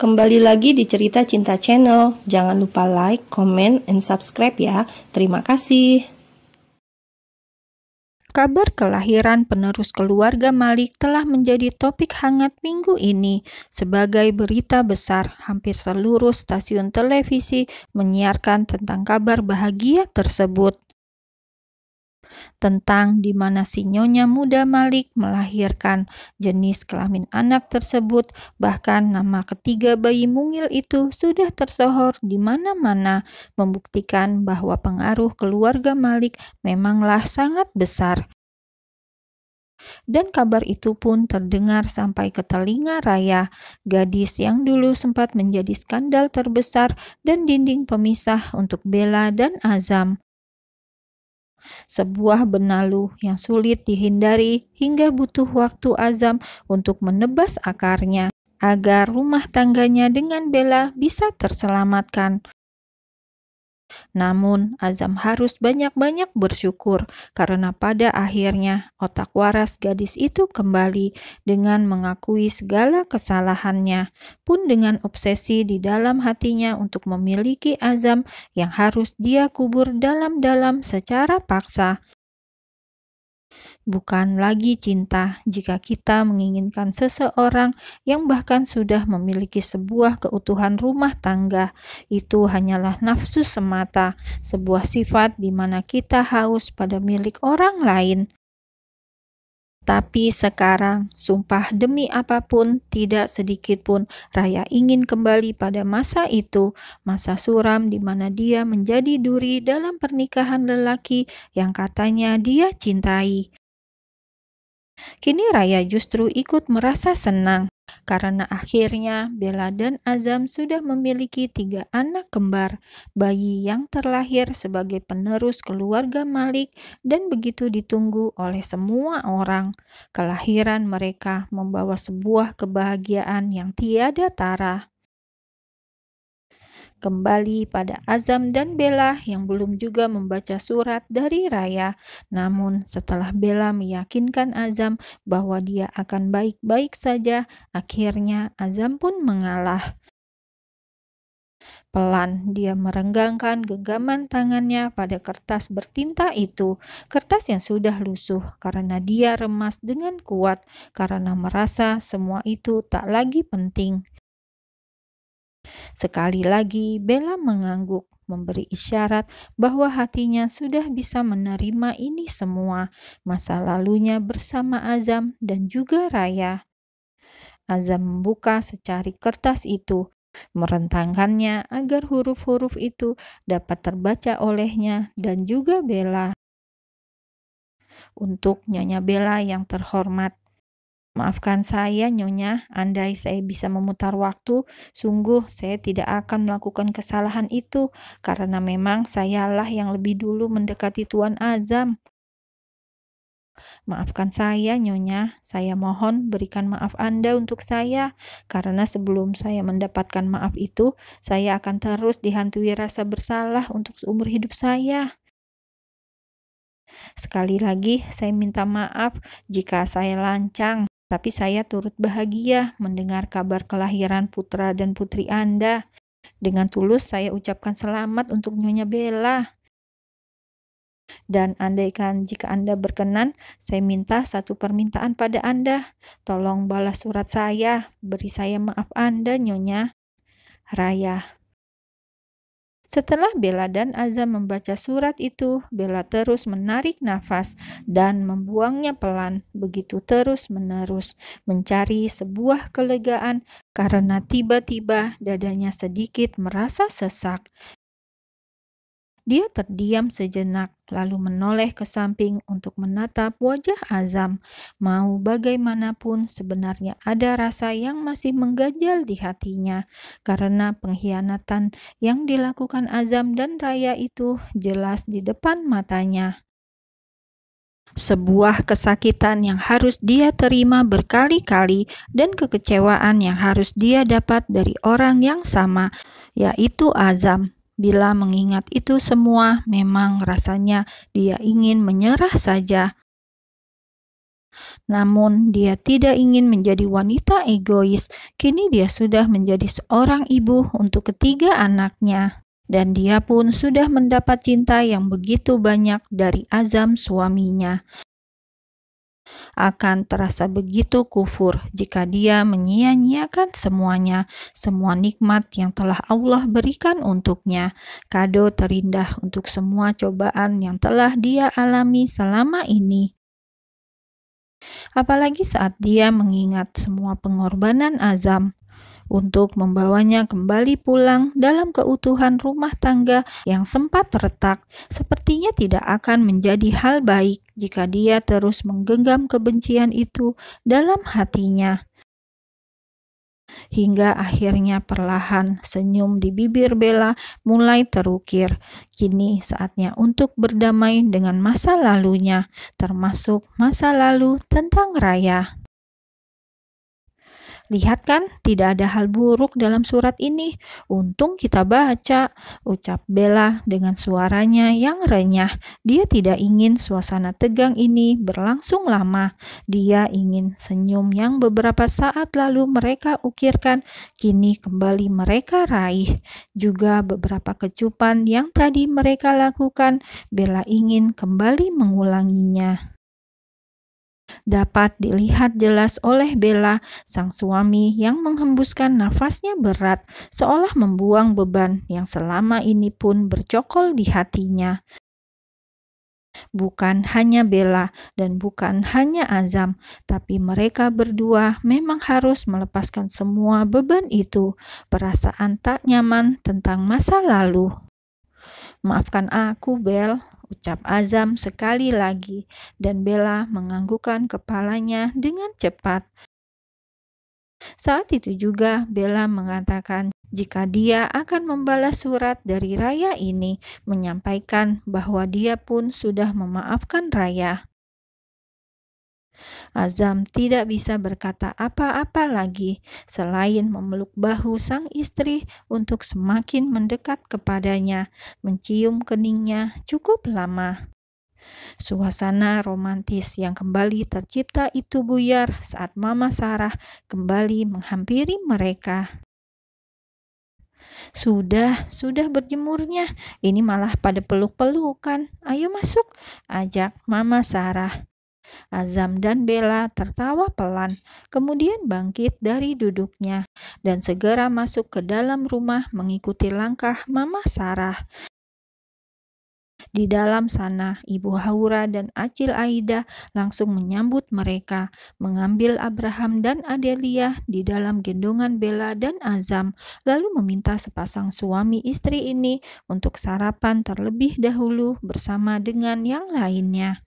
Kembali lagi di Cerita Cinta Channel. Jangan lupa like, comment, and subscribe ya. Terima kasih. Kabar kelahiran penerus keluarga Malik telah menjadi topik hangat minggu ini. Sebagai berita besar, hampir seluruh stasiun televisi menyiarkan tentang kabar bahagia tersebut. Tentang di mana si Nyonya muda Malik melahirkan, jenis kelamin anak tersebut, bahkan nama ketiga bayi mungil itu sudah tersohor di mana-mana, membuktikan bahwa pengaruh keluarga Malik memanglah sangat besar. Dan kabar itu pun terdengar sampai ke telinga Raya, gadis yang dulu sempat menjadi skandal terbesar dan dinding pemisah untuk Bella dan Azam. Sebuah benalu yang sulit dihindari hingga butuh waktu Azam untuk menebas akarnya agar rumah tangganya dengan Bella bisa terselamatkan. Namun Azam harus banyak-banyak bersyukur karena pada akhirnya otak waras gadis itu kembali dengan mengakui segala kesalahannya, pun dengan obsesi di dalam hatinya untuk memiliki Azam yang harus dia kubur dalam-dalam secara paksa. Bukan lagi cinta jika kita menginginkan seseorang yang bahkan sudah memiliki sebuah keutuhan rumah tangga. Itu hanyalah nafsu semata, sebuah sifat di mana kita haus pada milik orang lain. Tapi sekarang, sumpah demi apapun, tidak sedikit pun Raya ingin kembali pada masa itu, masa suram di mana dia menjadi duri dalam pernikahan lelaki yang katanya dia cintai. Kini Raya justru ikut merasa senang karena akhirnya Bella dan Azam sudah memiliki 3 anak kembar, bayi yang terlahir sebagai penerus keluarga Malik dan begitu ditunggu oleh semua orang. Kelahiran mereka membawa sebuah kebahagiaan yang tiada tara. Kembali pada Azam dan Bella yang belum juga membaca surat dari Raya. Namun setelah Bella meyakinkan Azam bahwa dia akan baik-baik saja, akhirnya Azam pun mengalah. Pelan dia merenggangkan genggaman tangannya pada kertas bertinta itu, kertas yang sudah lusuh karena dia remas dengan kuat karena merasa semua itu tak lagi penting. Sekali lagi Bella mengangguk, memberi isyarat bahwa hatinya sudah bisa menerima ini semua, masa lalunya bersama Azam dan juga Raya. Azam membuka secari kertas itu, merentangkannya agar huruf-huruf itu dapat terbaca olehnya dan juga Bella. Untuk Nyonya Bella yang terhormat, maafkan saya Nyonya, andai saya bisa memutar waktu, sungguh saya tidak akan melakukan kesalahan itu, karena memang sayalah yang lebih dulu mendekati Tuan Azam. Maafkan saya Nyonya, saya mohon berikan maaf Anda untuk saya, karena sebelum saya mendapatkan maaf itu, saya akan terus dihantui rasa bersalah untuk seumur hidup saya. Sekali lagi saya minta maaf jika saya lancang. Tapi saya turut bahagia mendengar kabar kelahiran putra dan putri Anda. Dengan tulus saya ucapkan selamat untuk Nyonya Bella. Dan andaikan jika Anda berkenan, saya minta satu permintaan pada Anda. Tolong balas surat saya, beri saya maaf Anda Nyonya. Raya. Setelah Bella dan Azam membaca surat itu, Bella terus menarik nafas dan membuangnya pelan, begitu terus-menerus, mencari sebuah kelegaan karena tiba-tiba dadanya sedikit merasa sesak. Dia terdiam sejenak, lalu menoleh ke samping untuk menatap wajah Azam. Mau bagaimanapun sebenarnya ada rasa yang masih mengganjal di hatinya, karena pengkhianatan yang dilakukan Azam dan Raya itu jelas di depan matanya. Sebuah kesakitan yang harus dia terima berkali-kali dan kekecewaan yang harus dia dapat dari orang yang sama, yaitu Azam. Bila mengingat itu semua, memang rasanya dia ingin menyerah saja. Namun dia tidak ingin menjadi wanita egois. Kini dia sudah menjadi seorang ibu untuk ketiga anaknya. Dan dia pun sudah mendapat cinta yang begitu banyak dari Azam suaminya. Akan terasa begitu kufur jika dia menyia-nyiakan semuanya, semua nikmat yang telah Allah berikan untuknya, kado terindah untuk semua cobaan yang telah dia alami selama ini. Apalagi saat dia mengingat semua pengorbanan Azam untuk membawanya kembali pulang dalam keutuhan rumah tangga yang sempat retak. Sepertinya tidak akan menjadi hal baik jika dia terus menggenggam kebencian itu dalam hatinya. Hingga akhirnya perlahan senyum di bibir Bella mulai terukir. Kini saatnya untuk berdamai dengan masa lalunya, termasuk masa lalu tentang Raya. Lihat kan, tidak ada hal buruk dalam surat ini. Untung kita baca, ucap Bella dengan suaranya yang renyah. Dia tidak ingin suasana tegang ini berlangsung lama. Dia ingin senyum yang beberapa saat lalu mereka ukirkan, kini kembali mereka raih. Juga beberapa kecupan yang tadi mereka lakukan, Bella ingin kembali mengulanginya. Dapat dilihat jelas oleh Bella, sang suami yang menghembuskan nafasnya berat, seolah membuang beban yang selama ini pun bercokol di hatinya. Bukan hanya Bella dan bukan hanya Azam, tapi mereka berdua memang harus melepaskan semua beban itu, perasaan tak nyaman tentang masa lalu. Maafkan aku, Bel, ucap Azam sekali lagi, dan Bella menganggukkan kepalanya dengan cepat. Saat itu juga Bella mengatakan jika dia akan membalas surat dari Raya ini, menyampaikan bahwa dia pun sudah memaafkan Raya. Azam tidak bisa berkata apa-apa lagi selain memeluk bahu sang istri untuk semakin mendekat kepadanya, mencium keningnya cukup lama. Suasana romantis yang kembali tercipta itu buyar saat Mama Sarah kembali menghampiri mereka. Sudah berjemurnya, ini malah pada peluk-pelukan. Ayo masuk, ajak Mama Sarah. Azam dan Bella tertawa pelan, kemudian bangkit dari duduknya dan segera masuk ke dalam rumah mengikuti langkah Mama Sarah. Di dalam sana, Ibu Haura dan Acil Aida langsung menyambut mereka, mengambil Abraham dan Adelia di dalam gendongan Bella dan Azam, lalu meminta sepasang suami istri ini untuk sarapan terlebih dahulu bersama dengan yang lainnya.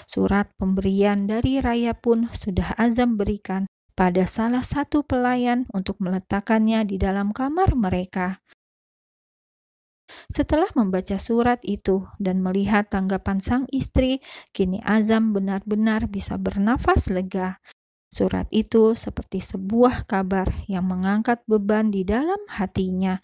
Surat pemberian dari Raya pun sudah Azam berikan pada salah satu pelayan untuk meletakkannya di dalam kamar mereka. Setelah membaca surat itu dan melihat tanggapan sang istri, kini Azam benar-benar bisa bernafas lega. Surat itu seperti sebuah kabar yang mengangkat beban di dalam hatinya.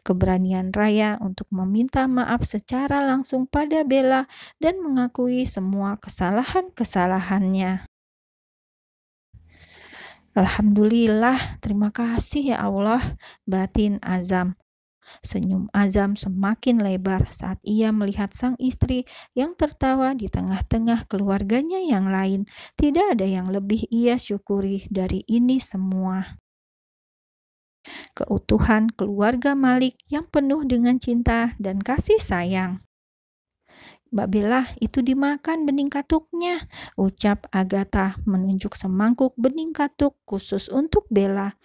Keberanian Raya untuk meminta maaf secara langsung pada Bella dan mengakui semua kesalahan-kesalahannya. Alhamdulillah, terima kasih ya Allah, batin Azam. Senyum Azam semakin lebar saat ia melihat sang istri yang tertawa di tengah-tengah keluarganya yang lain. Tidak ada yang lebih ia syukuri dari ini semua. Keutuhan keluarga Malik yang penuh dengan cinta dan kasih sayang. Mbak Bella, itu dimakan bening katuknya, ucap Agatha menunjuk semangkuk bening katuk khusus untuk Bella.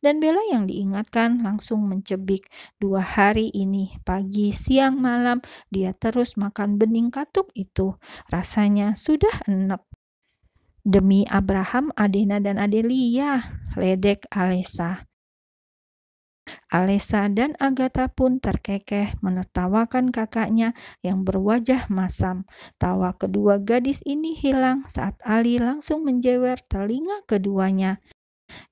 Dan Bella yang diingatkan langsung mencebik. 2 hari ini, pagi, siang, malam, dia terus makan bening katuk itu. Rasanya sudah enek. Demi Abraham, Adena dan Adelia, ledek Alessa. Alessa dan Agatha pun terkekeh menertawakan kakaknya yang berwajah masam. Tawa kedua gadis ini hilang saat Ali langsung menjewer telinga keduanya.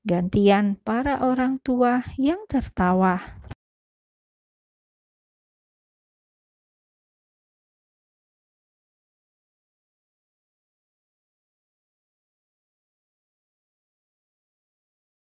Gantian para orang tua yang tertawa.